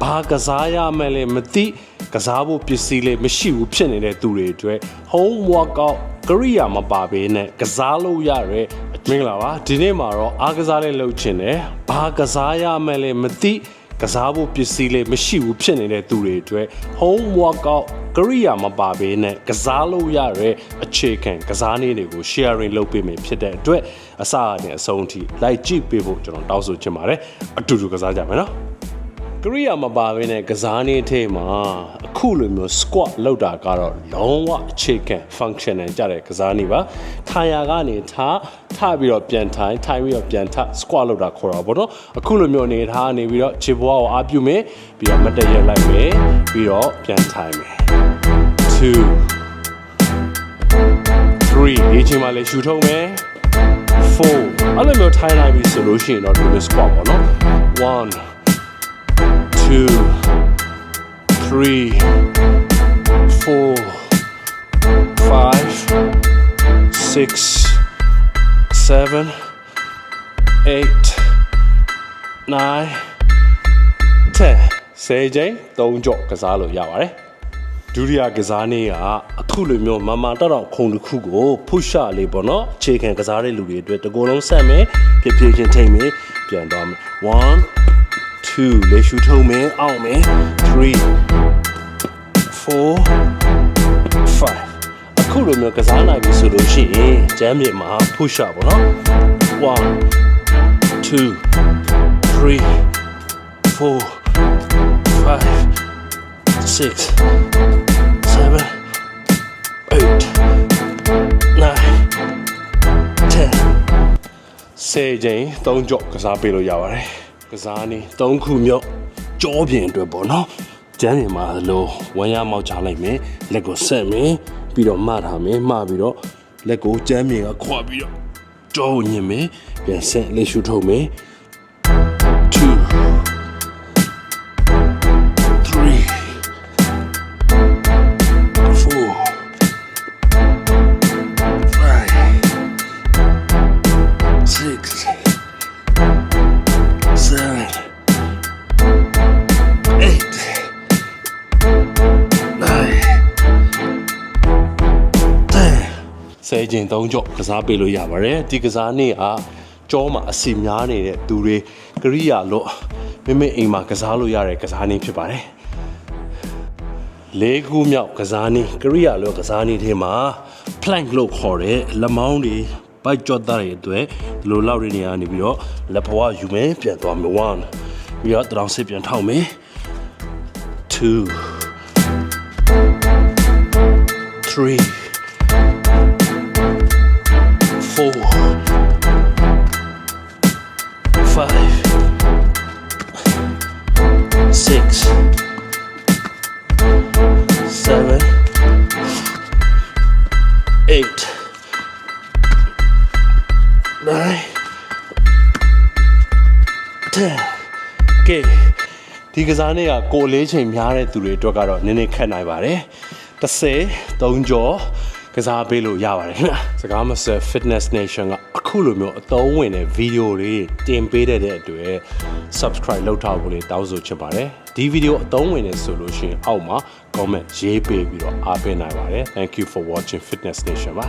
ဘာကစားရမယ်လဲမသိကစားဖို့ပစ္စည်းလေးမရှိဘူးဖြစ်နေတဲ့သူတွေအတွက် home workout ကရိယာမပါဘဲနဲ့ကစားလို့ရတဲ့မင်္ဂလာပါဒီနေ့မှာတော့အားကစားလေးလုပ်ချင်တယ်ဘာကစားရမယ်လဲမသိကစားဖို့ပစ္စည်းလေးမရှိဘူးဖြစ်နေတဲ့သူတွေအတွက် home workout ကရိယာမပါဘဲနဲ့ကစားလို့ရတဲ့အခြေခံကစားနည်းတွေကို sharing လုပ်ပေးမယ်ဖြစ်တဲ့အတွက်အစနဲ့အဆုံးထိလိုက်ကြည့်ပေးဖို့ကျွန်တော်တောင်းဆိုချင်ပါတယ်အတူတူကစားကြမယ်နော်ကရိယာမပါဘဲနဲ့ကစားနည်းထဲမှာအခုလိုမျိုး squat လောက်တာကတော့လုံးဝအခြေခံ function နဲ့ကြတဲ့ကစားနည်းပါထိုင်ရာကနေထပြီးတော့ပြန်ထိုင်ပြီးတော့ပြန်ထ squat လောက်တာခေါ်တာပေါ့နော်အခုလိုမျိုးအနေထားနေပြီးတော့ခြေဘဝကိုအားပြုမယ်ပြီးတော့မတရက်လိုက်မယ်ပြီးတော့ပြန်ထိုင်မယ်2 3ဒီချိန်မှာလည်းရှူထုတ်မယ်4အဲ့လိုမျိုးထိုင်လိုက်ပြီဆိုလို့ရှိရင်တော့ဒီလို squat ပေါ့နော်1 2 3 4 5 6 7 8 9 10 10ချိန်3ကြော့ကစားလို့ရပါတယ်ဒုတိယကစားနည်းကအခုလိုမျိုးမမတောက်ခုံတစ်ခုကို push up လေးပေါ့နော်အခြေခံကစားတဲ့လူတွေအတွက်တကူလုံးဆက်မယ်ဖြည်းဖြည်းချင်းထိမ့်မယ်ပြန်သွားမယ်1 2လေရှူထုံးမယ်အောက်မယ်3 4 5အခုလိုမျိုးကစားနိုင်ပြီဆိုလို့ရှိရင်ကျမ်းမြေမှာ push up ပေါ့နော်1 2 3 4 5 6 7 8 9 10 10ချိန်3ကြော့ကစားပေးလို့ရပါတယ်ကစားနည်း3ခုမြောက်ကြောပြင်အတွက်ပေါ့နော်ကျန်းပြင်မှာလို့ဝမ်းရမောက်ချလိုက်မယ်လက်ကိုဆက်မယ်ပြီးတော့မှထားမယ်မှပြီးတော့လက်ကိုကျန်းပြင်ကခွာပြီးတော့ကြောညင်မယ်ပြန်ဆက်လက်ရှုထုတ်မယ်2 3 4 ဆယ်ချိန်3ကြော့ကစားပေးလို့ရပါတယ်ဒီကစားနည်းကကြောမှာအစီများနေတဲ့သူတွေကရိယာလို့မိအိမ်မှာကစားလို့ရတဲ့ကစားနည်းဖြစ်ပါတယ်၄ခုမြောက်ကစားနည်းကရိယာလို့ကစားနည်းထဲမှာ plank လို့ခေါ်တဲ့လက်မောင်းတွေပိုက်ကြော့သားတွေအတွက်ဒီလိုလောက်ရနေရနေပြီးတော့လက်ဘဝယူမယ်ပြန်သွားမယ်1ပြီးတော့တောင်စစ်ပြန်ထောက်မယ်2 3 4 5 6 7 8 9 10 ကဲဒီကစားနည်းကကိုလေးချိန်များတဲ့သူတွေအတွက်ကတော့နည်းနည်းခက်နိုင်ပါတယ်30 3ကြောကစားပေးလို့ရပါတယ်ခင်ဗျစကားမဆက် Fitness Nation ကအခုလိုမျိုးအသုံးဝင်တဲ့ဗီဒီယိုတွေတင်ပေးတဲ့အတွက် subscribe လုပ်ထားဖို့လေးတောင်းဆိုချင်ပါတယ်ဒီဗီဒီယိုအသုံးဝင်နေဆိုလို့ရှိရင်အောက်မှာ comment ရေးပေးပြီးတော့အားပေးနိုင်ပါတယ် Thank you for watching Fitness Nation ပါ